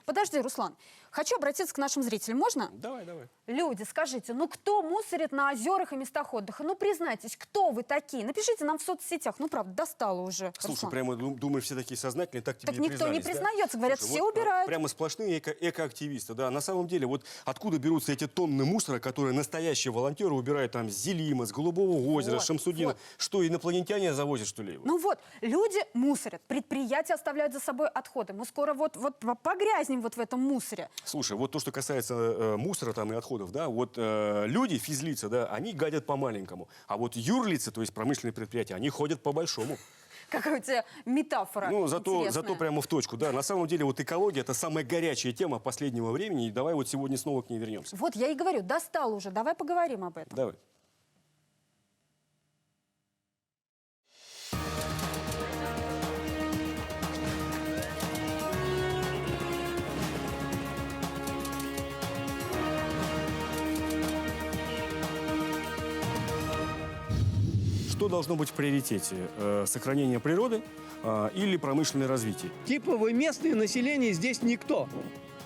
Подожди, Руслан. Хочу обратиться к нашим зрителям. Можно? Давай. Люди, скажите, ну кто мусорит на озерах и местах отдыха? Ну признайтесь, кто вы такие? Напишите нам в соцсетях. Ну правда, достало уже. Слушай, Руслан. прямо думаешь, все такие сознательные, так тебе Так и никто не признались, признается, да? говорят, Слушай, все вот, убирают. Прямо сплошные экоактивисты, да. На самом деле, вот откуда берутся эти тонны мусора, которые настоящие волонтеры убирают там с Зелима, с Голубого озера, с Шамсудина? Что, инопланетяне завозят, что ли, его? Ну вот, люди мусорят, предприятия оставляют за собой отходы. Мы скоро вот погрязнем вот в этом мусоре. Слушай, вот то, что касается мусора там и отходов, да, вот люди, физлица, да, они гадят по-маленькому. А вот юрлицы, то есть промышленные предприятия, они ходят по-большому. Какая у тебя метафора Ну, зато интересная. прямо в точку, да. На самом деле, вот экология – это самая горячая тема последнего времени, и давай вот сегодня снова к ней вернемся. Вот я и говорю, достал уже, давай поговорим об этом. Давай. Что должно быть в приоритете? Сохранение природы или промышленное развитие? Типа вы местное население, здесь никто.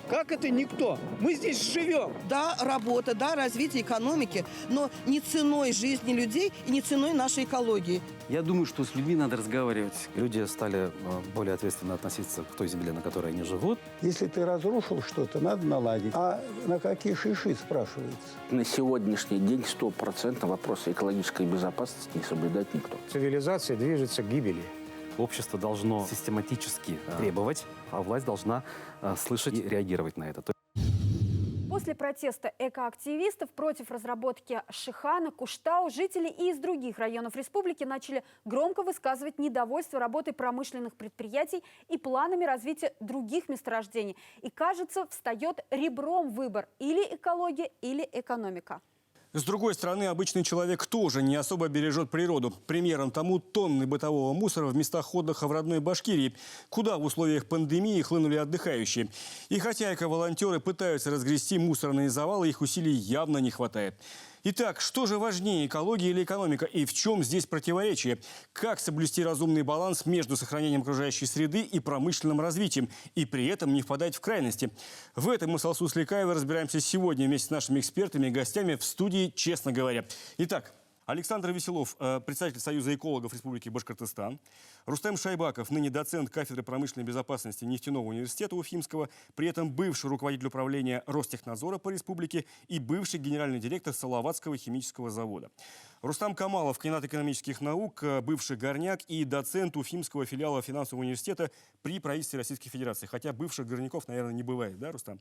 Как это никто? Мы здесь живем. Да, работа, да, развитие экономики, но не ценой жизни людей и не ценой нашей экологии. Я думаю, что с людьми надо разговаривать. Люди стали более ответственно относиться к той земле, на которой они живут. Если ты разрушил что-то, надо наладить. А на какие шиши, спрашивается? На сегодняшний день 100% вопроса экологической безопасности не соблюдает никто. Цивилизация движется к гибели. Общество должно систематически требовать, а власть должна слышать и реагировать на это. После протеста экоактивистов против разработки Шихана, Куштау, жители и из других районов республики начали громко высказывать недовольство работой промышленных предприятий и планами развития других месторождений. И, кажется, встает ребром выбор: или экология, или экономика. С другой стороны, обычный человек тоже не особо бережет природу. Примером тому тонны бытового мусора в местах отдыха в родной Башкирии, куда в условиях пандемии хлынули отдыхающие. И хотя эко-волонтеры пытаются разгрести мусорные завалы, их усилий явно не хватает. Итак, что же важнее, экология или экономика? И в чем здесь противоречие? Как соблюсти разумный баланс между сохранением окружающей среды и промышленным развитием, и при этом не впадать в крайности? В этом мы с Алсу Сликаевой разбираемся сегодня вместе с нашими экспертами и гостями в студии «Честно говоря». Итак, Александр Веселов, председатель Союза экологов Республики Башкортостан. Рустем Шайбаков, ныне доцент кафедры промышленной безопасности Нефтяного университета Уфимского, при этом бывший руководитель управления Ростехнадзора по республике и бывший генеральный директор Салаватского химического завода. Рустам Камалов, кандидат экономических наук, бывший горняк и доцент Уфимского филиала финансового университета при правительстве Российской Федерации. Хотя бывших горняков, наверное, не бывает, да, Рустам?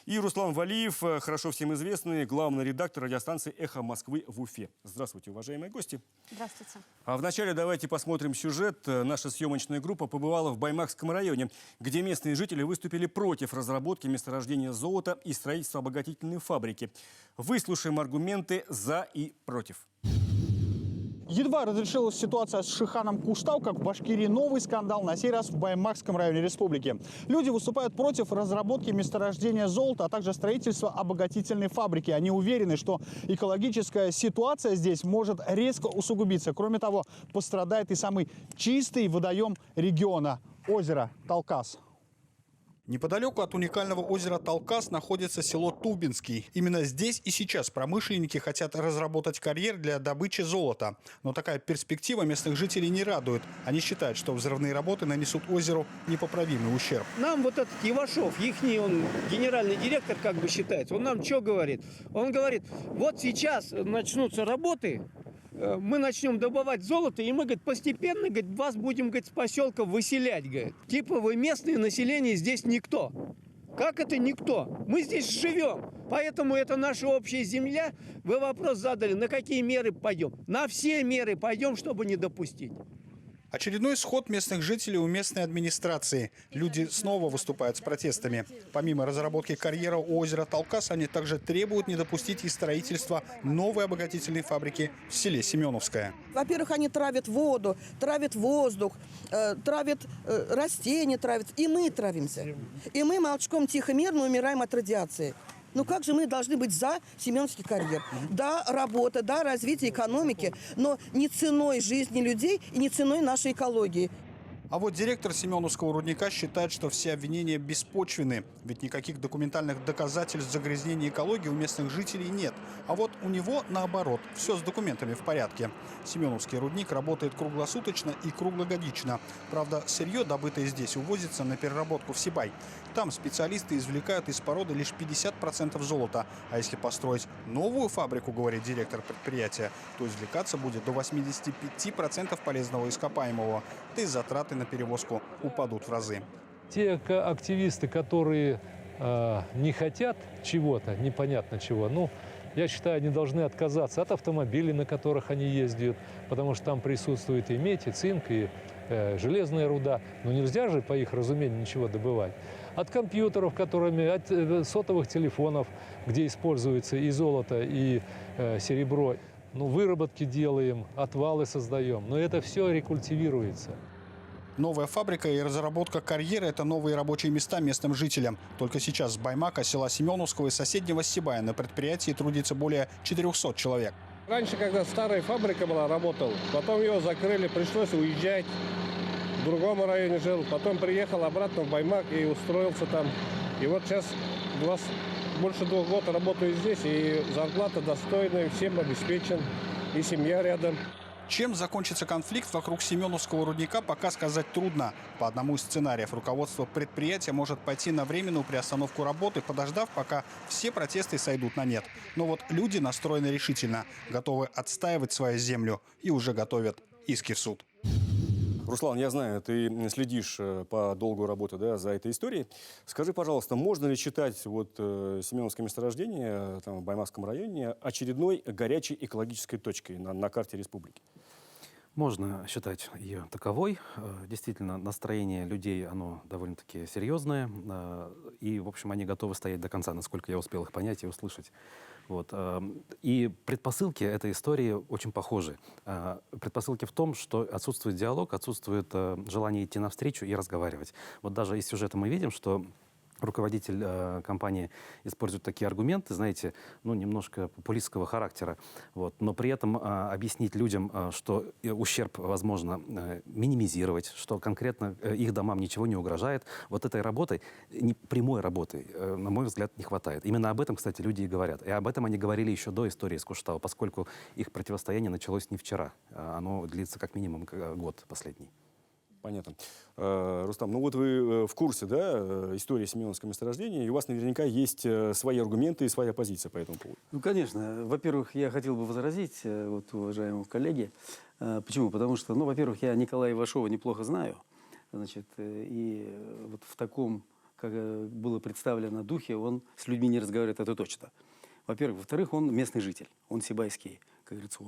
И Руслан Валиев, хорошо всем известный, главный редактор радиостанции «Эхо Москвы» в Уфе. Здравствуйте, уважаемые гости. Здравствуйте. А вначале давайте посмотрим сюжет. Наша съемочная группа побывала в Баймакском районе, где местные жители выступили против разработки месторождения золота и строительства обогатительной фабрики. Выслушаем аргументы «за» и «против». Едва разрешилась ситуация с Шиханом Куштау, как в Башкирии новый скандал, на сей раз в Баймакском районе республики. Люди выступают против разработки месторождения золота, а также строительства обогатительной фабрики. Они уверены, что экологическая ситуация здесь может резко усугубиться. Кроме того, пострадает и самый чистый водоем региона – озеро Талкас. Неподалеку от уникального озера Талкас находится село Тубинский. Именно здесь и сейчас промышленники хотят разработать карьер для добычи золота. Но такая перспектива местных жителей не радует. Они считают, что взрывные работы нанесут озеру непоправимый ущерб. Нам вот этот Ивашов, ихний он генеральный директор, как бы считается, он нам что говорит? Он говорит, вот сейчас начнутся работы, мы начнем добывать золото, и мы, говорит, постепенно, говорит, вас будем, говорит, с поселка выселять, говорит. Типа вы местное население, здесь никто. Как это никто? Мы здесь живем, поэтому это наша общая земля. Вы вопрос задали, на какие меры пойдем? На все меры пойдем, чтобы не допустить. Очередной сход местных жителей у местной администрации. Люди снова выступают с протестами. Помимо разработки карьера у озера Талкас, они также требуют не допустить и строительства новой обогатительной фабрики в селе Семеновское. Во-первых, они травят воду, травят воздух, травят растения, травят. И мы травимся. И мы молчком тихо-мирно умираем от радиации. Ну как же мы должны быть за Семеновский карьер? Да, работа, да, развитие экономики, но не ценой жизни людей и не ценой нашей экологии. А вот директор Семеновского рудника считает, что все обвинения беспочвенны. Ведь никаких документальных доказательств загрязнения экологии у местных жителей нет. А вот у него наоборот, все с документами в порядке. Семеновский рудник работает круглосуточно и круглогодично. Правда, сырье, добытое здесь, увозится на переработку в Сибай. Там специалисты извлекают из породы лишь 50% золота. А если построить новую фабрику, говорит директор предприятия, то извлекаться будет до 85% полезного ископаемого. Да и затраты на перевозку упадут в разы. Те активисты, которые не хотят чего-то, непонятно чего, ну, я считаю, они должны отказаться от автомобилей, на которых они ездят, потому что там присутствует и медь, и цинк, и железная руда. Но нельзя же, по их разумению, ничего добывать. От компьютеров, от сотовых телефонов, где используется и золото, и серебро. Ну, выработки делаем, отвалы создаем, но это все рекультивируется. Новая фабрика и разработка карьеры – это новые рабочие места местным жителям. Только сейчас с Баймака, села Семеновского и соседнего Сибая на предприятии трудится более 400 человек. Раньше, когда старая фабрика была, работал, потом ее закрыли, пришлось уезжать. В другом районе жил, потом приехал обратно в Баймак и устроился там. И вот сейчас больше 2 года работаю здесь, и зарплата достойная, всем обеспечен, и семья рядом. Чем закончится конфликт вокруг Семеновского рудника, пока сказать трудно. По одному из сценариев руководство предприятия может пойти на временную приостановку работы, подождав, пока все протесты сойдут на нет. Но вот люди настроены решительно, готовы отстаивать свою землю и уже готовят иски в суд. Руслан, я знаю, ты следишь по долгу работы, да, за этой историей. Скажи, пожалуйста, можно ли считать Семеновское месторождение в Баймакском районе очередной горячей экологической точкой на карте республики? Можно считать ее таковой. Действительно, настроение людей, оно довольно-таки серьезное. И, в общем, они готовы стоять до конца, насколько я успел их понять и услышать. Вот. И предпосылки этой истории очень похожи. Предпосылки в том, что отсутствует диалог, отсутствует желание идти навстречу и разговаривать. Вот даже из сюжета мы видим, что руководитель компании использует такие аргументы, знаете, ну, немножко популистского характера. Вот. Но при этом объяснить людям, что ущерб возможно минимизировать, что конкретно их домам ничего не угрожает. Вот этой работой, прямой работы, на мой взгляд, не хватает. Именно об этом, кстати, люди и говорят. И об этом они говорили еще до истории с Куштау, поскольку их противостояние началось не вчера. Оно длится как минимум год последний. Понятно. Рустам, ну вот вы в курсе, да, истории Семеновского месторождения, и у вас наверняка есть свои аргументы и своя позиция по этому поводу. Ну, конечно. Во-первых, я хотел бы возразить уважаемому коллеге. Почему? Потому что, ну, во-первых, я Николая Ивашова неплохо знаю. Значит, и вот в таком, как было представлено, духе, он с людьми не разговаривает, это точно. Во-первых. Во-вторых, он местный житель, он сибайский, как говорится,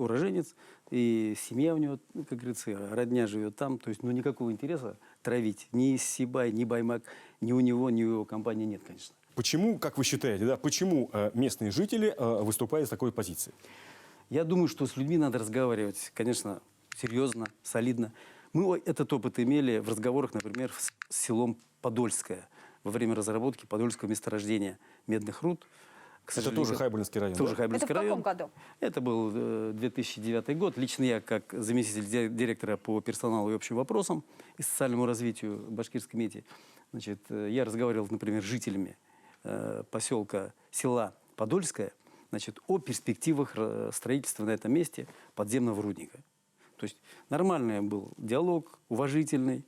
уроженец, и семья у него, как говорится, родня живет там. То есть, ну, никакого интереса травить ни Сибай, ни Баймак, ни у него, ни у его компании нет, конечно. Почему, как вы считаете, да, почему местные жители выступают с такой позицией? Я думаю, что с людьми надо разговаривать, конечно, серьезно, солидно. Мы этот опыт имели в разговорах, например, с селом Подольское во время разработки подольского месторождения медных руд. Это тоже Хайбулинский район, тоже да? Хайбулинский Это в район. каком году? Это был 2009 год. Лично я, как заместитель директора по персоналу и общим вопросам и социальному развитию башкирской меди, значит, я разговаривал, например, с жителями села Подольское, значит, о перспективах строительства на этом месте подземного рудника. То есть нормальный был диалог, уважительный.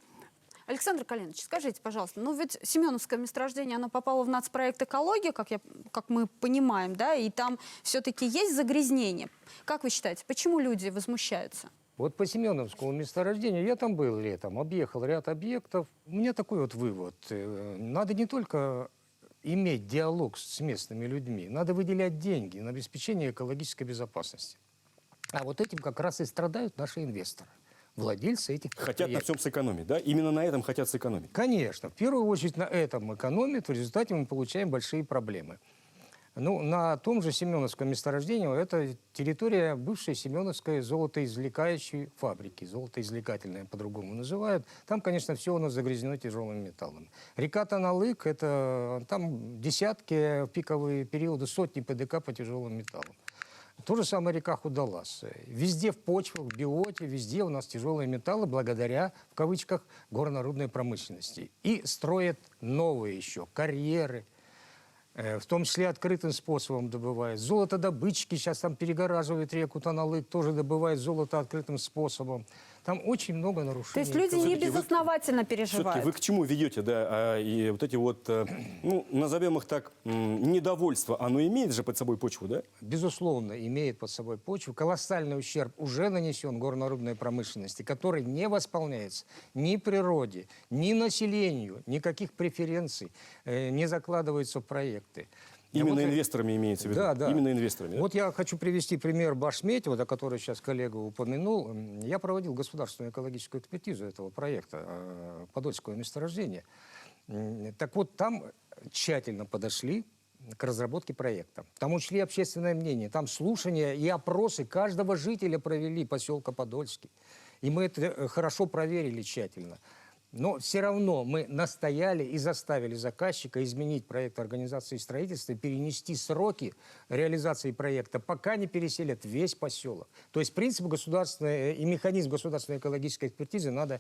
Александр Калинович, скажите, пожалуйста, ну ведь Семеновское месторождение, оно попало в нацпроект «Экология», как мы понимаем, да, и там все-таки есть загрязнение. Как вы считаете, почему люди возмущаются? Вот по Семеновскому месторождению, я там был летом, объехал ряд объектов. У меня такой вот вывод. Надо не только иметь диалог с местными людьми, надо выделять деньги на обеспечение экологической безопасности. А вот этим как раз и страдают наши инвесторы. Владельцы этих предприятий. Хотят на всем сэкономить, да? Именно на этом хотят сэкономить. Конечно. В первую очередь на этом экономят. В результате мы получаем большие проблемы. Ну, на том же Семеновском месторождении это территория бывшей Семеновской золотоизвлекающей фабрики. Золотоизвлекательная по-другому называют. Там, конечно, все у нас загрязнено тяжелым металлом. Река Таналык, там десятки, в пиковые периоды, сотни ПДК по тяжелым металлам. То же самое река Худалас. Везде в почвах, в биоте, везде у нас тяжелые металлы благодаря, в кавычках, горнорудной промышленности. И строят новые еще карьеры, в том числе открытым способом добывают. Золотодобытчики сейчас там перегораживают реку Таналык, тоже добывают золото открытым способом. Там очень много нарушений. То есть люди не безосновательно переживают. Все-таки вы к чему ведете, да? И вот эти вот, ну, назовем их так, недовольство, оно имеет же под собой почву, да? Безусловно, имеет под собой почву. Колоссальный ущерб уже нанесен горнорудной промышленности, который не восполняется ни природе, ни населению, никаких преференций не закладываются в проекты. Именно инвесторами имеется в виду? Да, да. Именно инвесторами, да? Вот я хочу привести пример Башметьева, вот, о котором сейчас коллега упомянул. Я проводил государственную экологическую экспертизу этого проекта Подольского месторождения. Так вот, там тщательно подошли к разработке проекта. Там учли общественное мнение, там слушания и опросы каждого жителя провели поселка Подольский. И мы это хорошо проверили тщательно. Но все равно мы настояли и заставили заказчика изменить проект организации строительства, перенести сроки реализации проекта, пока не переселят весь поселок. То есть принцип государственной и механизм государственной экологической экспертизы надо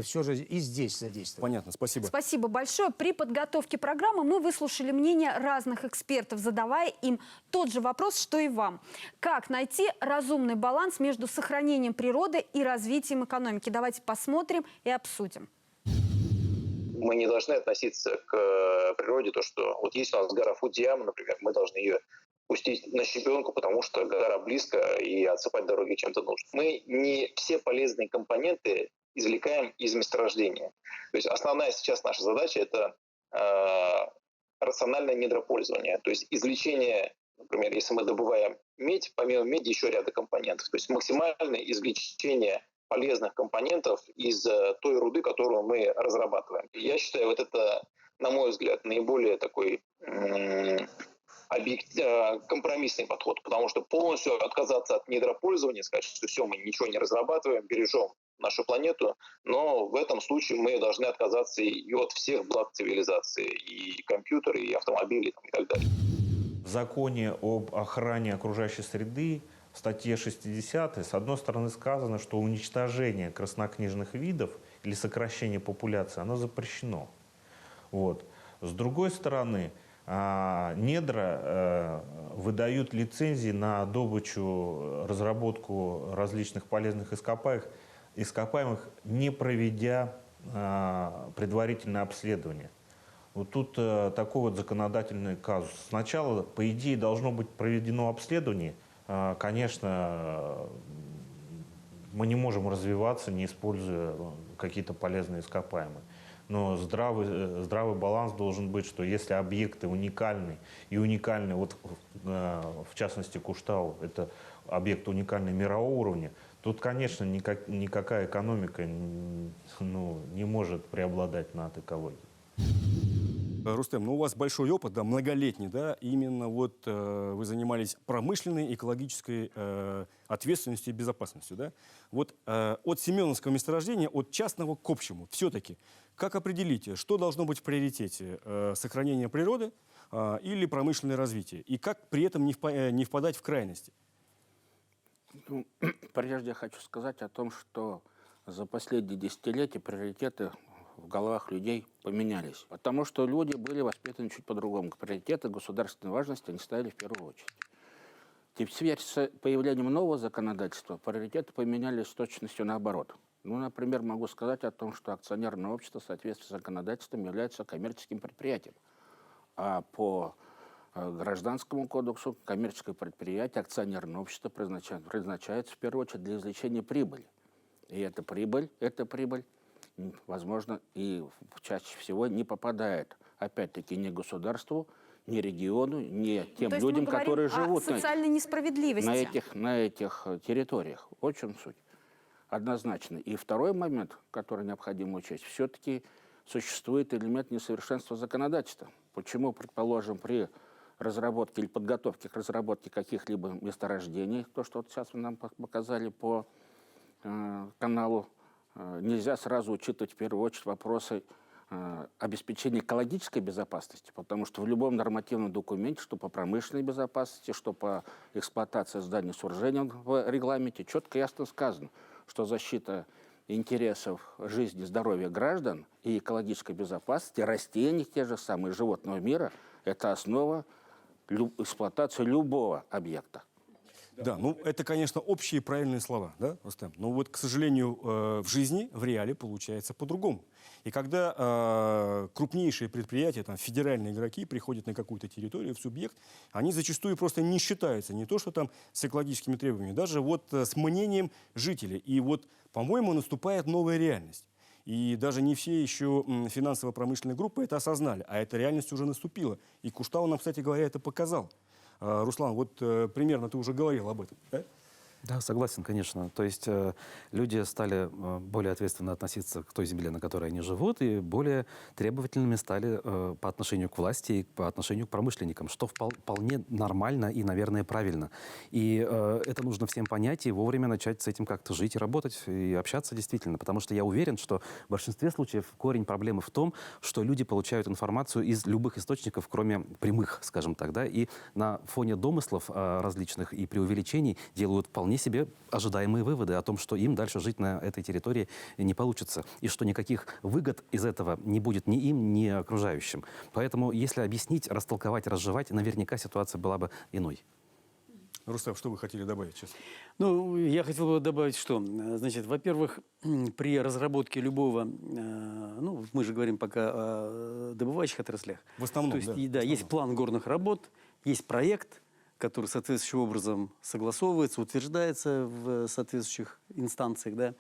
все же и здесь задействовать. Понятно, спасибо. Спасибо большое. При подготовке программы мы выслушали мнение разных экспертов, задавая им тот же вопрос, что и вам. Как найти разумный баланс между сохранением природы и развитием экономики? Давайте посмотрим и обсудим. Мы не должны относиться к природе, то, что вот есть у нас гора Фудзияма, например, мы должны ее пустить на щебенку, потому что гора близко, и отсыпать дороги чем-то нужно. Мы не все полезные компоненты извлекаем из месторождения. То есть основная сейчас наша задача – это рациональное недропользование. То есть извлечение, например, если мы добываем медь, помимо меди еще ряда компонентов. То есть максимальное извлечение полезных компонентов из той руды, которую мы разрабатываем. Я считаю, вот это, на мой взгляд, наиболее такой компромиссный подход, потому что полностью отказаться от недропользования, сказать, что все, мы ничего не разрабатываем, бережем нашу планету, но в этом случае мы должны отказаться и от всех благ цивилизации, и компьютеры, и автомобили, и так далее. В законе об охране окружающей среды в статье 60 с одной стороны сказано, что уничтожение краснокнижных видов или сокращение популяции, оно запрещено. Вот. С другой стороны, недра выдают лицензии на добычу, разработку различных полезных ископаемых, не проведя предварительное обследование. Вот тут такой вот законодательный казус. Сначала, по идее, должно быть проведено обследование. Конечно, мы не можем развиваться, не используя какие-то полезные ископаемые. Но здравый баланс должен быть, что если объекты уникальны, и уникальны, вот в частности Куштау, это объект уникальный мирового уровня, тут, конечно, никакая экономика не может преобладать над экологией. Рустем, ну у вас большой опыт, да, многолетний, да, именно вот вы занимались промышленной, экологической ответственностью и безопасностью, да. Вот от Семеновского месторождения, от частного к общему, все-таки, как определить, что должно быть в приоритете, сохранение природы или промышленное развитие, и как при этом не впадать в крайности? Ну, прежде я хочу сказать о том, что за последние десятилетия приоритеты в головах людей поменялись. Потому что люди были воспитаны чуть по-другому. Приоритеты государственной важности они ставили в первую очередь. Теперь с появлением нового законодательства приоритеты поменялись с точностью наоборот. Ну, например, могу сказать о том, что акционерное общество в соответствии с законодательством является коммерческим предприятием. А по Гражданскому кодексу коммерческое предприятие, акционерное общество предназначается в первую очередь для извлечения прибыли. И эта прибыль, возможно, и чаще всего не попадает, опять-таки, ни государству, ни региону, ни тем людям, которые живут социальной несправедливости на этих территориях. Вот в чем суть. Однозначно. И второй момент, который необходимо учесть, все-таки существует элемент несовершенства законодательства. Почему, предположим, при разработке или подготовке к разработке каких-либо месторождений, то, что вот сейчас вы нам показали по каналу, нельзя сразу учитывать в первую очередь вопросы обеспечение экологической безопасности, потому что в любом нормативном документе, что по промышленной безопасности, что по эксплуатации зданий и сооружений в регламенте, четко и ясно сказано, что защита интересов жизни и здоровья граждан и экологической безопасности, растений, те же самые, животного мира, это основа эксплуатации любого объекта. Да, ну это, конечно, общие правильные слова, да, Рустем? Но вот, к сожалению, в жизни, в реале получается по-другому. И когда крупнейшие предприятия, там, федеральные игроки приходят на какую-то территорию, в субъект, они зачастую просто не считаются, не то что там с экологическими требованиями, даже вот с мнением жителей. И вот, по-моему, наступает новая реальность. И даже не все еще финансово-промышленные группы это осознали, а эта реальность уже наступила. И Куштау нам, кстати говоря, это показал. Руслан, вот примерно ты уже говорил об этом, да? Да, согласен, конечно. То есть люди стали более ответственно относиться к той земле, на которой они живут, и более требовательными стали по отношению к власти и по отношению к промышленникам, что вполне нормально и, наверное, правильно. И это нужно всем понять и вовремя начать с этим как-то жить и работать, и общаться действительно. Потому что я уверен, что в большинстве случаев корень проблемы в том, что люди получают информацию из любых источников, кроме прямых, скажем так, да, и на фоне домыслов различных и преувеличений делают вполне себе ожидаемые выводы о том, что им дальше жить на этой территории не получится, и что никаких выгод из этого не будет ни им, ни окружающим. Поэтому, если объяснить, растолковать, разжевать, наверняка ситуация была бы иной. Рустам, что вы хотели добавить сейчас? Ну, я хотел бы добавить, что, значит, во-первых, при разработке любого, ну, мы же говорим пока о добывающих отраслях. В основном, то есть, да. Да, есть план горных работ, есть проект, который соответствующим образом согласовывается, утверждается в соответствующих инстанциях, да.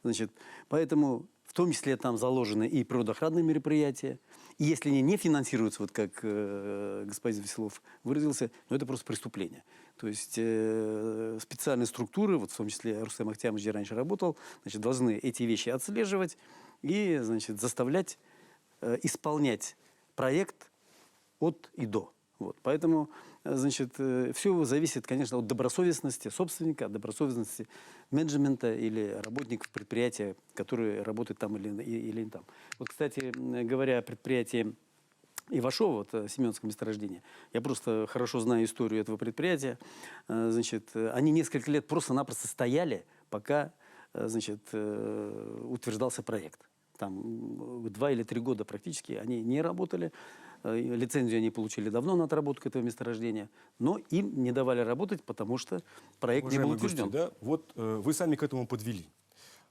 Значит, поэтому в том числе там заложены и природоохранные мероприятия. И если они не финансируются, вот как господин Веселов выразился, ну, это просто преступление. То есть специальные структуры, вот в том числе Рустем Ахтямович, где раньше работал, значит, должны эти вещи отслеживать и, значит, заставлять исполнять проект от и до. Вот. Поэтому, значит, все зависит, конечно, от добросовестности собственника, от добросовестности менеджмента или работников предприятия, которые работают там или не там. Вот, кстати, говоря о предприятии Ивашова, вот, Семеновское месторождение, я просто хорошо знаю историю этого предприятия. Значит, они несколько лет просто-напросто стояли, пока, значит, утверждался проект. Там 2 или 3 года практически они не работали. Лицензию они получили давно на отработку этого месторождения, но им не давали работать, потому что проект не был утвержден. Да, вот вы сами к этому подвели.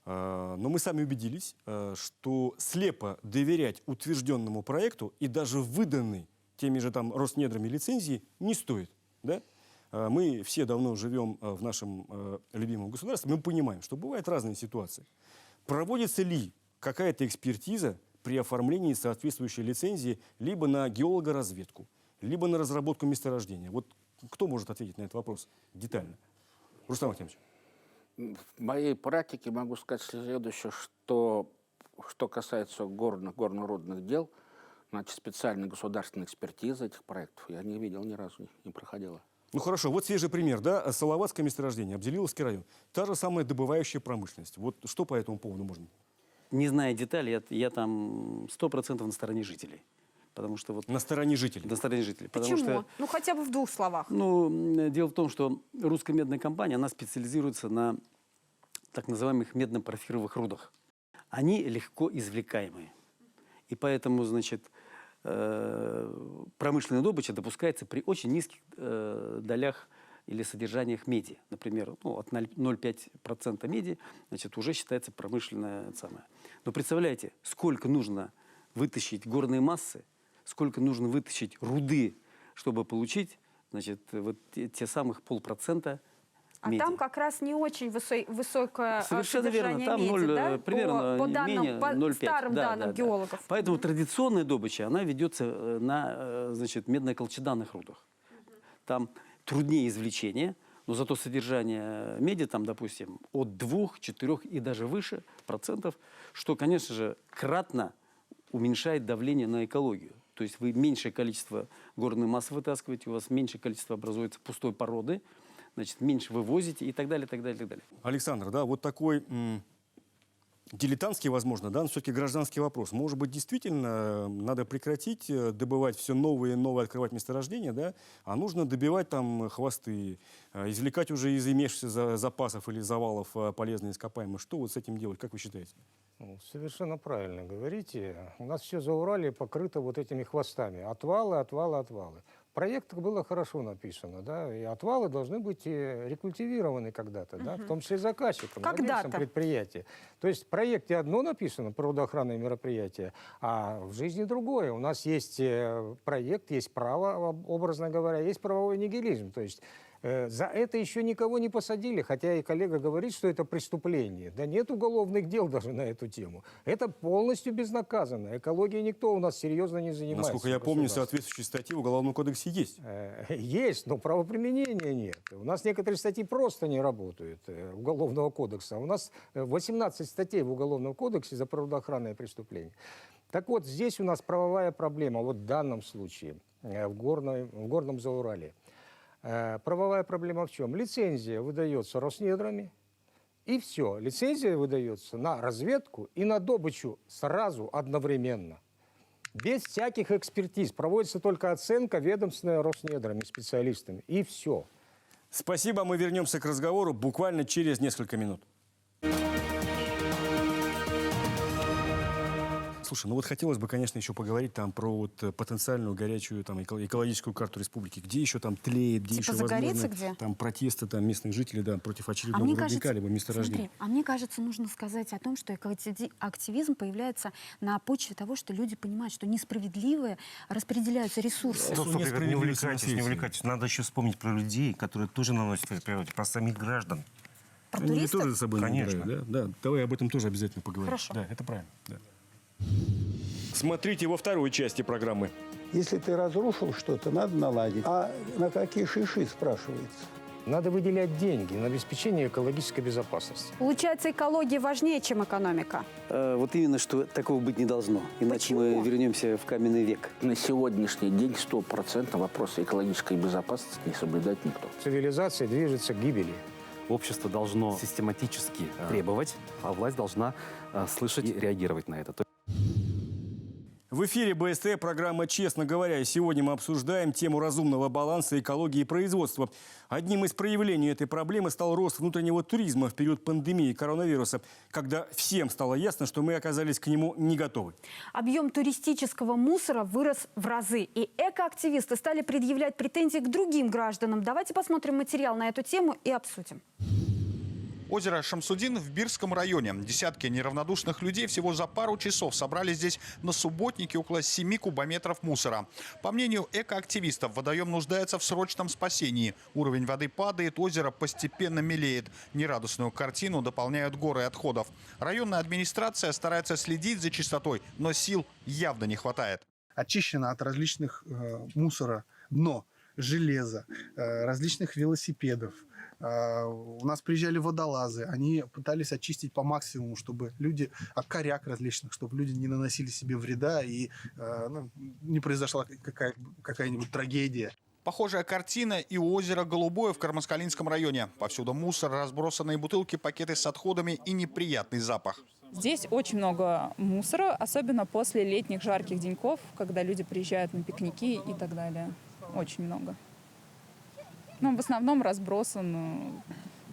Но мы сами убедились, что слепо доверять утвержденному проекту и даже выданной теми же там Роснедрами лицензии не стоит. Да? Мы все давно живем в нашем любимом государстве, мы понимаем, что бывают разные ситуации. Проводится ли какая-то экспертиза при оформлении соответствующей лицензии либо на геологоразведку, либо на разработку месторождения? Вот кто может ответить на этот вопрос детально? Рустам Ахтямович. В моей практике могу сказать следующее, что касается горно-рудных дел, значит, специальная государственная экспертиза этих проектов я не видел, ни разу не проходила. Ну хорошо, вот свежий пример, да, Салаватское месторождение, Абджилиловский район, та же самая добывающая промышленность. Вот что по этому поводу можно? Не зная деталей, я там 100% на стороне жителей. Потому что вот на стороне жителей? На стороне жителей. Почему? Потому что, ну, хотя бы в 2 словах. Ну, дело в том, что русская медная компания, она специализируется на так называемых медно-порфировых рудах. Они легко извлекаемые. И поэтому, значит, промышленная добыча допускается при очень низких долях или содержаниях меди. Например, ну, от 0,5% меди, значит, уже считается промышленная самая. Но представляете, сколько нужно вытащить горные массы, сколько нужно вытащить руды, чтобы получить, значит, вот те самых 0,5% меди. А там как раз не очень высокое совершенно верно. Там меди, 0, да? примерно по данным, менее 0,5. старым данным геологов. Поэтому традиционная добыча, она ведется на, значит, медно-колчеданных рудах. Там труднее извлечение, но зато содержание меди там, допустим, от 2, 4 и даже выше процентов, что, конечно же, кратно уменьшает давление на экологию. То есть вы меньшее количество горной массы вытаскиваете, у вас меньшее количество образуется пустой породы, значит, меньше вывозите и так далее, так далее, так далее. Александр, да, вот такой Дилетантский, возможно, да, но все-таки гражданский вопрос. Может быть, действительно надо прекратить добывать все новые и новые, открывать месторождения, да, а нужно добивать там хвосты, извлекать уже из имеющихся запасов или завалов полезные ископаемые. Что вот с этим делать, как вы считаете? Ну, совершенно правильно говорите. У нас все Зауралье покрыто вот этими хвостами. Отвалы, отвалы, отвалы. В проектах было хорошо написано, да, и отвалы должны быть рекультивированы когда-то, да, в том числе заказчиком, владельцем предприятия. То есть в проекте одно написано, природоохранное мероприятие, а в жизни другое. У нас есть проект, есть право, образно говоря, есть правовой нигилизм. То есть за это еще никого не посадили, хотя и коллега говорит, что это преступление. Да нет уголовных дел даже на эту тему. Это полностью безнаказанно. Экологией никто у нас серьезно не занимается. Насколько я помню, соответствующие статьи в Уголовном кодексе есть. Есть, но правоприменения нет. У нас некоторые статьи просто не работают Уголовного кодекса. У нас 18 статей в Уголовном кодексе за природоохранное преступление. Так вот, здесь у нас правовая проблема, вот в данном случае, в горном Зауралье. Правовая проблема в чем? Лицензия выдается Роснедрами, и все. Лицензия выдается на разведку и на добычу сразу, одновременно. Без всяких экспертиз. Проводится только оценка ведомственная Роснедрами, специалистами, и все. Спасибо, мы вернемся к разговору буквально через несколько минут. Слушай, ну вот хотелось бы, конечно, еще поговорить там про вот потенциальную горячую там экологическую карту республики. Где еще там тлеет, где типа еще загорится возможно где? Там протесты там местных жителей, да, против очередного рудника либо месторождения. Смотри, а мне кажется, нужно сказать о том, что активизм появляется на почве того, что люди понимают, что несправедливо распределяются ресурсы. Не увлекайтесь. Надо еще вспомнить про людей, которые тоже наносят вред природе, про самих граждан. Про Они туристов? тоже за собой Конечно. набирают, да? Да, давай об этом тоже обязательно поговорим. Хорошо. Да, это правильно. Да. Смотрите во второй части программы. Если ты разрушил что-то, надо наладить. А на какие шиши, спрашивается? Надо выделять деньги на обеспечение экологической безопасности. Получается, экология важнее, чем экономика. Вот именно, что такого быть не должно. Иначе мы вернемся в каменный век. На сегодняшний день 100% вопросы экологической безопасности не соблюдает никто. Цивилизация движется к гибели. Общество должно систематически требовать, а власть должна слышать и реагировать на это. В эфире БСТ программа «Честно говоря». И сегодня мы обсуждаем тему разумного баланса экологии и производства. Одним из проявлений этой проблемы стал рост внутреннего туризма в период пандемии коронавируса, когда всем стало ясно, что мы оказались к нему не готовы. Объем туристического мусора вырос в разы, и экоактивисты стали предъявлять претензии к другим гражданам. Давайте посмотрим материал на эту тему и обсудим. Озеро Шамсудин в Бирском районе. Десятки неравнодушных людей всего за пару часов собрали здесь на субботнике около 7 кубометров мусора. По мнению экоактивистов, водоем нуждается в срочном спасении. Уровень воды падает, озеро постепенно мелеет. Нерадостную картину дополняют горы отходов. Районная администрация старается следить за чистотой, но сил явно не хватает. Очищено от различных мусора дно, железа, различных велосипедов. У нас приезжали водолазы, они пытались очистить по максимуму, чтобы люди, от коряк различных, чтобы люди не наносили себе вреда и не произошла какая-нибудь трагедия. Похожая картина и у озера Голубое в Кармаскалинском районе. Повсюду мусор, разбросанные бутылки, пакеты с отходами и неприятный запах. Здесь очень много мусора, особенно после летних жарких деньков, когда люди приезжают на пикники и так далее. Очень много. Но в основном разбросан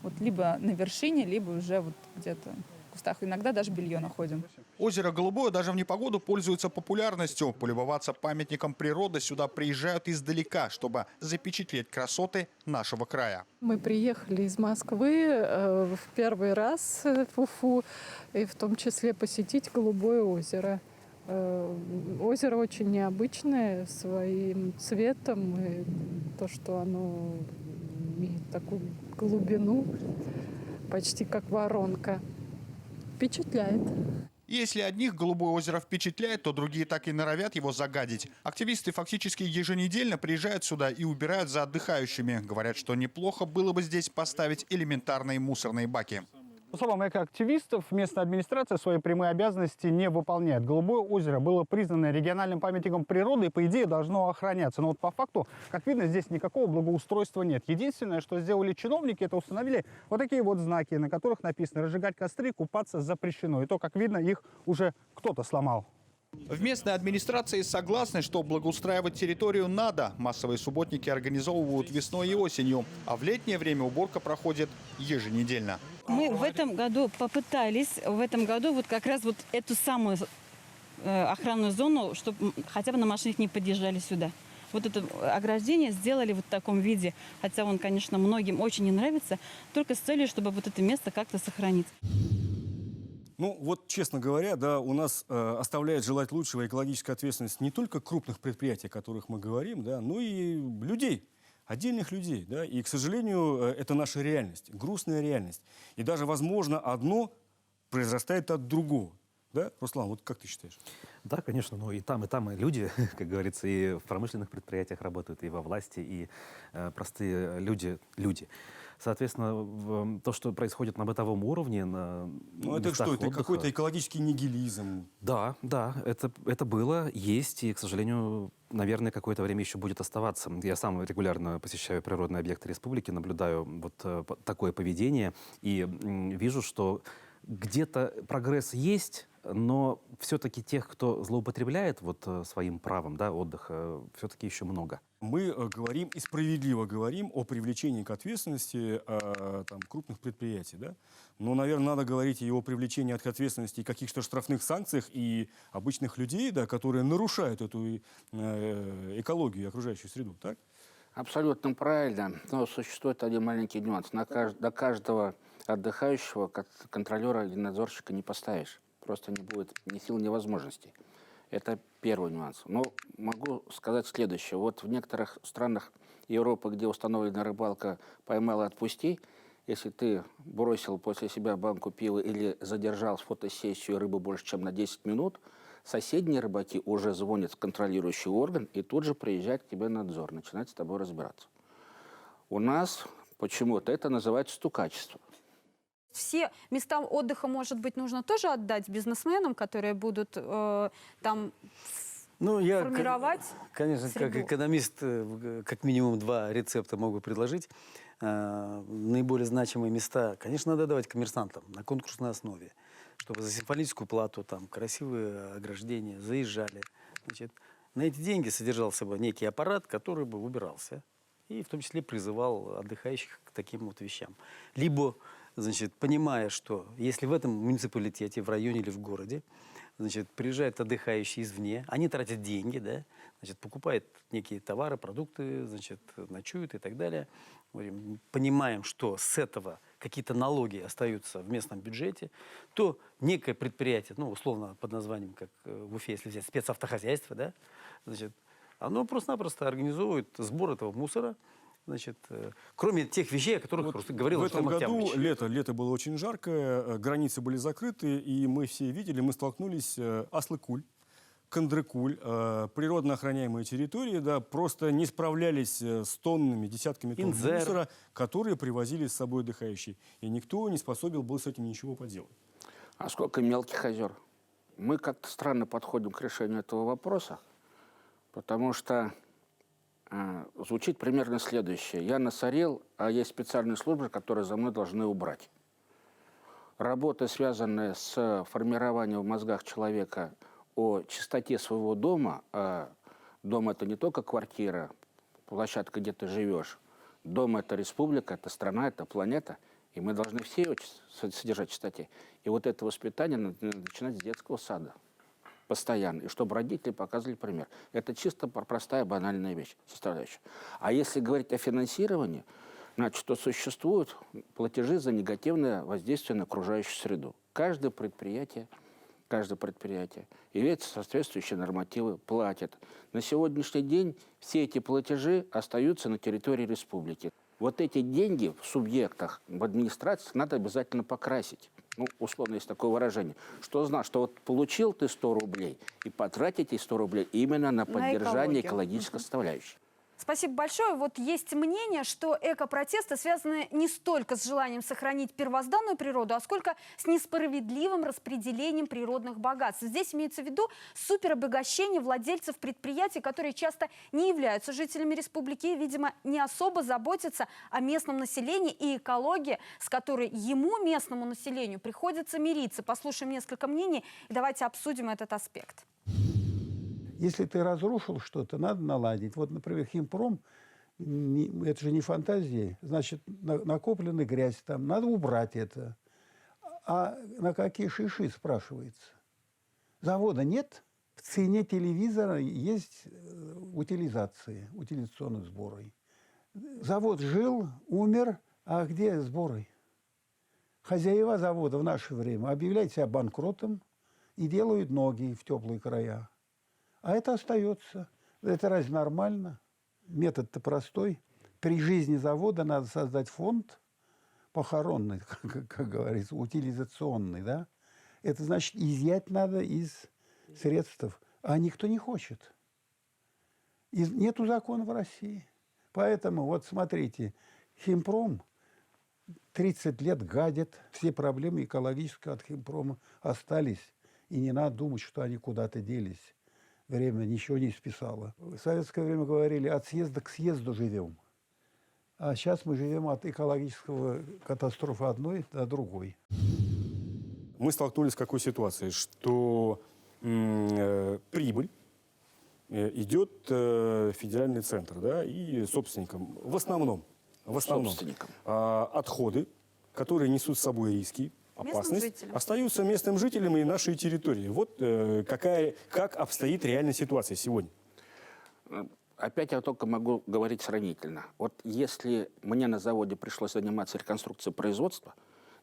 вот либо на вершине, либо уже вот где-то в кустах. Иногда даже белье находим. Озеро Голубое даже в непогоду пользуется популярностью. Полюбоваться памятником природы сюда приезжают издалека, чтобы запечатлеть красоты нашего края. Мы приехали из Москвы в первый раз в Уфу, и в том числе посетить Голубое озеро. Озеро очень необычное своим цветом, и то, что оно имеет такую глубину, почти как воронка, впечатляет. Если одних Голубое озеро впечатляет, то другие так и норовят его загадить. Активисты фактически еженедельно приезжают сюда и убирают за отдыхающими. Говорят, что неплохо было бы здесь поставить элементарные мусорные баки. По словам экоактивистов, местная администрация свои прямые обязанности не выполняет. Голубое озеро было признано региональным памятником природы и, по идее, должно охраняться. Но вот по факту, как видно, здесь никакого благоустройства нет. Единственное, что сделали чиновники, это установили вот такие вот знаки, на которых написано «Разжигать костры, купаться запрещено». И то, как видно, их уже кто-то сломал. В местной администрации согласны, что благоустраивать территорию надо. Массовые субботники организовывают весной и осенью, а в летнее время уборка проходит еженедельно. Мы в этом году попытались, вот как раз вот эту самую охранную зону, чтобы хотя бы на машинах не подъезжали сюда. Вот это ограждение сделали вот в таком виде, хотя он, конечно, многим очень не нравится, только с целью, чтобы вот это место как-то сохранить. Ну, вот, честно говоря, да, у нас оставляет желать лучшего экологическая ответственность не только крупных предприятий, о которых мы говорим, да, но и людей, отдельных людей, да, и, к сожалению, это наша реальность, грустная реальность. И даже, возможно, одно произрастает от другого. Да, Руслан, вот как ты считаешь? Да, конечно, но и там и люди, как говорится, и в промышленных предприятиях работают, и во власти, и простые люди. Соответственно, то, что происходит на бытовом уровне, на ну, это что, это какой-то экологический нигилизм? Да, это было, есть, и, к сожалению, наверное, какое-то время еще будет оставаться. Я сам регулярно посещаю природные объекты республики, наблюдаю вот такое поведение, и вижу, что где-то прогресс есть, но все-таки тех, кто злоупотребляет вот своим правом, да, отдыха, все-таки еще много. Мы говорим и справедливо говорим о привлечении к ответственности там, крупных предприятий, да? Но, наверное, надо говорить и о привлечении к ответственности и каких-то штрафных санкциях и обычных людей, да, которые нарушают эту экологию и окружающую среду, так? Абсолютно правильно, но существует один маленький нюанс. До каждого отдыхающего контролера или надзорщика не поставишь. Просто не будет ни сил, ни возможностей. Это первый нюанс. Но могу сказать следующее. Вот в некоторых странах Европы, где установлена рыбалка «поймал и отпусти», если ты бросил после себя банку пива или задержал фотосессию рыбы больше, чем на 10 минут, соседние рыбаки уже звонят в контролирующий орган и тут же приезжает к тебе надзор, начинает с тобой разбираться. У нас почему-то это называется стукачество. Все места отдыха, может быть, нужно тоже отдать бизнесменам, которые будут там формировать конечно, среду. как экономист, как минимум 2 рецепта могу предложить. Наиболее значимые места, конечно, надо давать коммерсантам на конкурсной основе, чтобы за символическую плату, там, красивые ограждения, заезжали. Значит, на эти деньги содержался бы некий аппарат, который бы убирался и в том числе призывал отдыхающих к таким вот вещам. Либо, значит, понимая, что если в этом муниципалитете, в районе или в городе, значит, приезжают отдыхающие извне, они тратят деньги, да, значит, покупают некие товары, продукты, значит, ночуют и так далее. Понимаем, что с этого какие-то налоги остаются в местном бюджете, то некое предприятие, ну, условно под названием, как в Уфе, если взять спецавтохозяйство, да, значит, оно просто-напросто организует сбор этого мусора, значит, кроме тех вещей, о которых вот говорил Артем Октябрьевич. В этом году лето было очень жаркое, границы были закрыты, и мы все видели, мы столкнулись Аслыкуль, Кандрыкуль, природно охраняемые территории, да, просто не справлялись с тоннами, десятками тонн мусора, которые привозили с собой отдыхающие. И никто не способен был с этим ничего поделать. А сколько мелких озер? Мы как-то странно подходим к решению этого вопроса, потому что звучит примерно следующее. Я насорел, а есть специальные службы, которые за мной должны убрать. Работа, связанная с формированием в мозгах человека о чистоте своего дома, а дом – это не только квартира, площадка, где ты живешь. Дом – это республика, это страна, это планета, и мы должны все ее содержать в чистоте. И вот это воспитание надо начинать с детского сада. Постоянно. И чтобы родители показывали пример. Это чисто простая, банальная вещь, составляющая. А если говорить о финансировании, значит, то существуют платежи за негативное воздействие на окружающую среду. Каждое предприятие имеет соответствующие нормативы, платит. На сегодняшний день все эти платежи остаются на территории республики. Вот эти деньги в субъектах, в администрациях надо обязательно покрасить. Ну, условно, есть такое выражение. Что значит, что вот получил ты 100 рублей и потратить эти 100 рублей именно на поддержание экологической составляющей. Спасибо большое. Вот есть мнение, что эко-протесты связаны не столько с желанием сохранить первозданную природу, а сколько с несправедливым распределением природных богатств. Здесь имеется в виду суперобогащение владельцев предприятий, которые часто не являются жителями республики и, видимо, не особо заботятся о местном населении и экологии, с которой ему, местному населению, приходится мириться. Послушаем несколько мнений и давайте обсудим этот аспект. Если ты разрушил что-то, надо наладить. Вот, например, химпром, это же не фантазии, значит, накопленная грязь там, надо убрать это. А на какие шиши, спрашивается? Завода нет, в цене телевизора есть утилизационные сборы. Завод жил, умер, а где сборы? Хозяева завода в наше время объявляют себя банкротом и делают ноги в теплые края. А это остается. Это разве нормально? Метод-то простой. При жизни завода надо создать фонд похоронный, как говорится, утилизационный. Да? Это значит, изъять надо из средств. А никто не хочет. Нету закона в России. Поэтому, вот смотрите, химпром 30 лет гадит. Все проблемы экологические от химпрома остались. И не надо думать, что они куда-то делись. Время ничего не списало. В советское время говорили, от съезда к съезду живем. А сейчас мы живем от экологического катастрофы одной до другой. Мы столкнулись с какой ситуацией, что прибыль идет в федеральный центр, да, и собственникам. В основном отходы, которые несут с собой риски, опасность, остаются местным жителям и нашей территории. Вот как обстоит реальная ситуация сегодня. Опять я только могу говорить сравнительно. Вот если мне на заводе пришлось заниматься реконструкцией производства,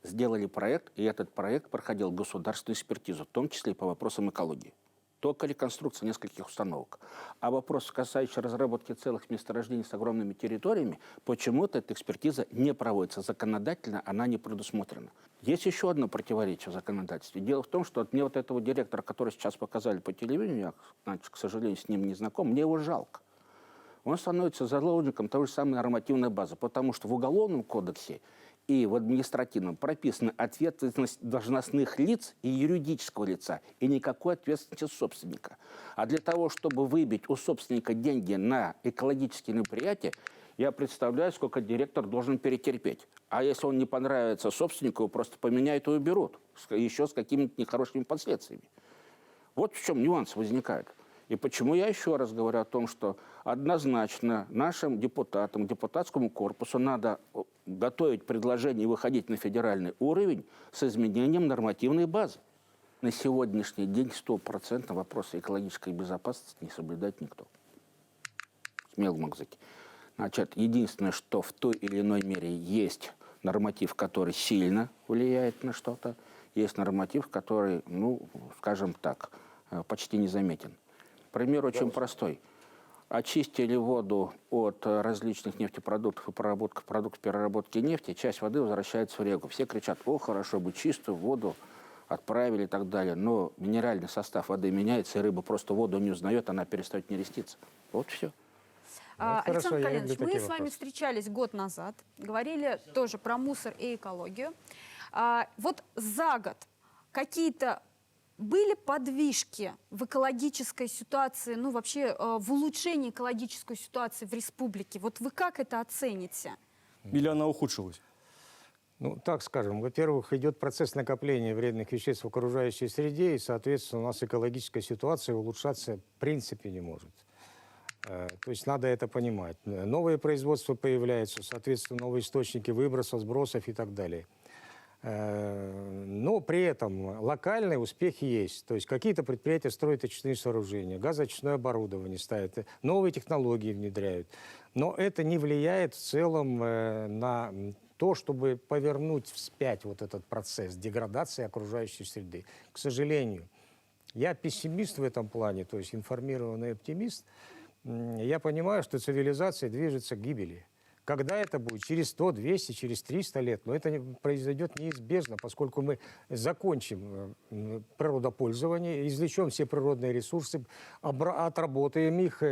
сделали проект, и этот проект проходил государственную экспертизу, в том числе и по вопросам экологии. Только реконструкция нескольких установок. А вопрос, касающийся разработки целых месторождений с огромными территориями, почему-то эта экспертиза не проводится. Законодательно она не предусмотрена. Есть еще одно противоречие в законодательстве. Дело в том, что мне вот этого директора, который сейчас показали по телевидению, я, значит, к сожалению, с ним не знаком, мне его жалко. Он становится заложником той же самой нормативной базы, потому что в Уголовном кодексе и в административном прописана ответственность должностных лиц и юридического лица, и никакой ответственности собственника. А для того, чтобы выбить у собственника деньги на экологические мероприятия, я представляю, сколько директор должен перетерпеть. А если он не понравится собственнику, его просто поменяют и уберут, еще с какими-то нехорошими последствиями. Вот в чем нюанс возникает. И почему я еще раз говорю о том, что однозначно нашим депутатам, депутатскому корпусу надо готовить предложение и выходить на федеральный уровень с изменением нормативной базы. На сегодняшний день 100% вопроса экологической безопасности не соблюдает никто. Смело могу сказать. Значит, единственное, что в той или иной мере есть норматив, который сильно влияет на что-то, есть норматив, который, ну, скажем так, почти незаметен. Пример очень простой. Очистили воду от различных нефтепродуктов и продуктов переработки нефти, часть воды возвращается в реку. Все кричат: о, хорошо бы чистую воду отправили и так далее. Но минеральный состав воды меняется, и рыба просто воду не узнает, она перестает нереститься. Вот все. Александр Калинович, мы с вами встречались год назад, говорили тоже про мусор и экологию. Вот за год какие-то были подвижки в экологической ситуации, ну вообще в улучшении экологической ситуации в республике? Вот вы как это оцените? Или она ухудшилась? Ну, так скажем, во-первых, идет процесс накопления вредных веществ в окружающей среде, и, соответственно, у нас экологическая ситуация улучшаться в принципе не может. То есть надо это понимать. Новые производства появляются, соответственно, новые источники выбросов, сбросов и так далее. Но при этом локальные успехи есть. То есть какие-то предприятия строят очистные сооружения, газоочистное оборудование ставят, новые технологии внедряют. Но это не влияет в целом на то, чтобы повернуть вспять вот этот процесс деградации окружающей среды. К сожалению, я пессимист в этом плане, то есть информированный оптимист. Я понимаю, что цивилизация движется к гибели. Когда это будет? Через 100, 200, через 300 лет. Но это произойдет неизбежно, поскольку мы закончим природопользование, извлечем все природные ресурсы, отработаем их.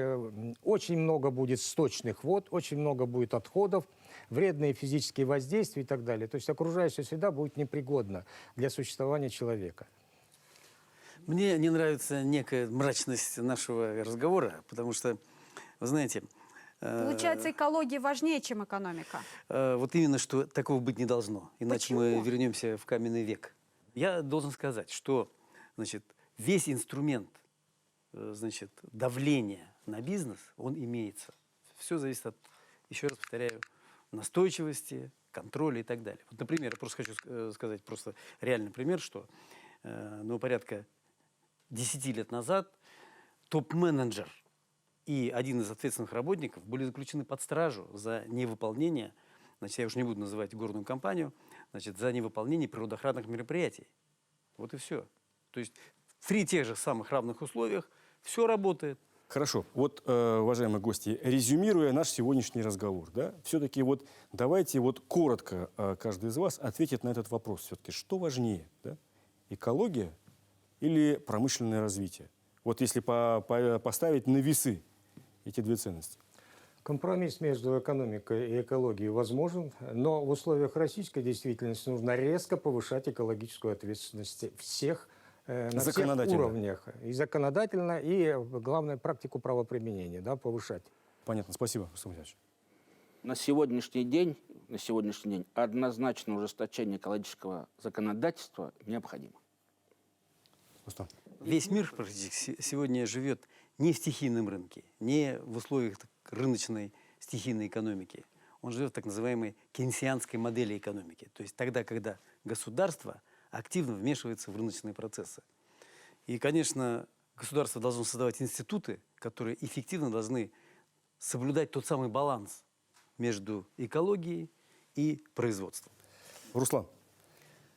Очень много будет сточных вод, очень много будет отходов, вредные физические воздействия и так далее. То есть окружающая среда будет непригодна для существования человека. Мне не нравится некая мрачность нашего разговора, потому что, вы знаете... Получается, экология важнее, чем экономика. Вот именно, что такого быть не должно. Иначе Почему? мы вернемся в каменный век. Я должен сказать, что, значит, весь инструмент, значит, давления на бизнес, он имеется. Все зависит от, еще раз повторяю, настойчивости, контроля и так далее. Вот, например, я просто хочу сказать просто реальный пример, что, порядка 10 лет назад топ-менеджер и один из ответственных работников были заключены под стражу за невыполнение, значит, я уже не буду называть горную компанию, значит, за невыполнение природоохранных мероприятий. Вот и все. То есть при тех же самых равных условиях все работает. Хорошо. Вот, уважаемые гости, резюмируя наш сегодняшний разговор, да, все-таки вот давайте вот коротко каждый из вас ответит на этот вопрос. Все-таки что важнее, да? Экология или промышленное развитие? Вот если поставить на весы эти две ценности. Компромисс между экономикой и экологией возможен, но в условиях российской действительности нужно резко повышать экологическую ответственность всех на всех уровнях. И законодательно, и, главное, практику правоприменения, да, повышать. Понятно. Спасибо, Рустам Ильич. На сегодняшний день однозначно ужесточение экологического законодательства необходимо. Рустам. Весь мир сегодня живет не в стихийном рынке, не в условиях рыночной стихийной экономики. Он живет в так называемой кейнсианской модели экономики. То есть тогда, когда государство активно вмешивается в рыночные процессы. И, конечно, государство должно создавать институты, которые эффективно должны соблюдать тот самый баланс между экологией и производством. Руслан.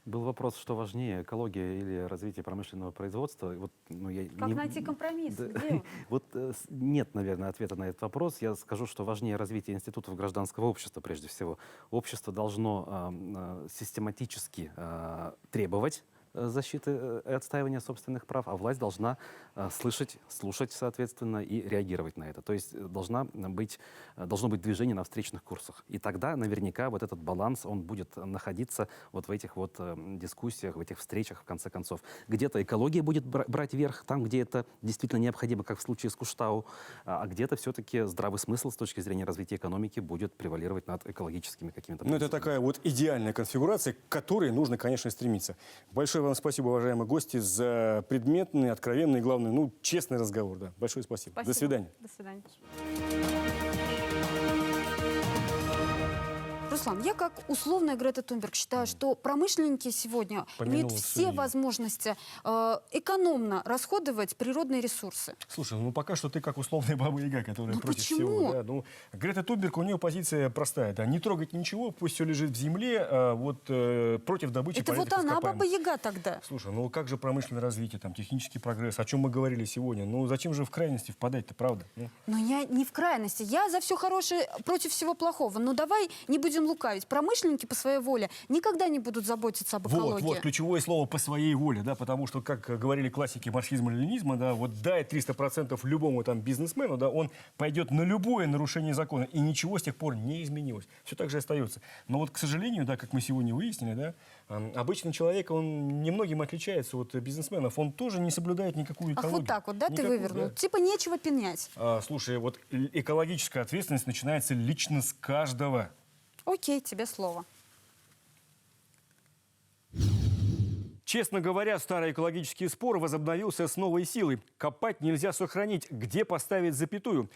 Был вопрос, что важнее, экология или развитие промышленного производства. Вот, Как найти компромисс? Да, Где он? вот нет, наверное, ответа на этот вопрос. Я скажу, что важнее развитие институтов гражданского общества прежде всего. Общество должно систематически требовать защиты и отстаивания собственных прав, а власть должна слышать, слушать, соответственно, и реагировать на это. То есть должно быть движение на встречных курсах. И тогда наверняка вот этот баланс, он будет находиться вот в этих вот дискуссиях, в этих встречах, в конце концов. Где-то экология будет брать верх, там, где это действительно необходимо, как в случае с Куштау, а где-то все-таки здравый смысл с точки зрения развития экономики будет превалировать над экологическими какими-то... Ну, это такая вот идеальная конфигурация, к которой нужно, конечно, стремиться. Большое вам спасибо, уважаемые гости, за предметный, откровенный, главное, честный разговор. Да. Большое спасибо. Спасибо. До свидания. До свидания. Руслан, я как условная Грета Тунберг считаю, что промышленники сегодня имеют все возможности экономно расходовать природные ресурсы. Слушай, пока что ты как условная Баба-Яга, которая против почему? всего. Да. Грета Тунберг, у нее позиция простая. Да, не трогать ничего, пусть все лежит в земле, против добычи Это вот она Баба-Яга тогда. Слушай, как же промышленное развитие, технический прогресс, о чем мы говорили сегодня? Зачем же в крайности впадать-то, правда? Но я не в крайности. Я за все хорошее против всего плохого. Давай не будем лукавить. Промышленники по своей воле никогда не будут заботиться об экологии. Вот ключевое слово «по своей воле», да, потому что, как говорили классики марксизма-ленинизма, да, дай 300% любому бизнесмену, да, он пойдет на любое нарушение закона, и ничего с тех пор не изменилось. Все так же остается. Но к сожалению, да, как мы сегодня выяснили, да, обычный человек, он немногим отличается от бизнесменов, он тоже не соблюдает никакую экологию. Ах, вот так вот, да, ты вывернул? Да. Типа нечего пенять. Слушай, экологическая ответственность начинается лично с каждого. Окей, тебе слово. Честно говоря, старый экологический спор возобновился с новой силой. Копать нельзя сохранить, где поставить запятую.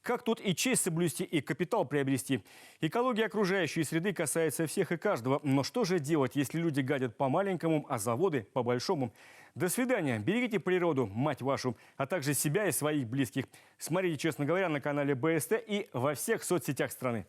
Как тут и честь соблюсти, и капитал приобрести? Экология окружающей среды касается всех и каждого. Но что же делать, если люди гадят по-маленькому, а заводы по-большому? До свидания. Берегите природу, мать вашу, а также себя и своих близких. Смотрите, честно говоря, на канале БСТ и во всех соцсетях страны.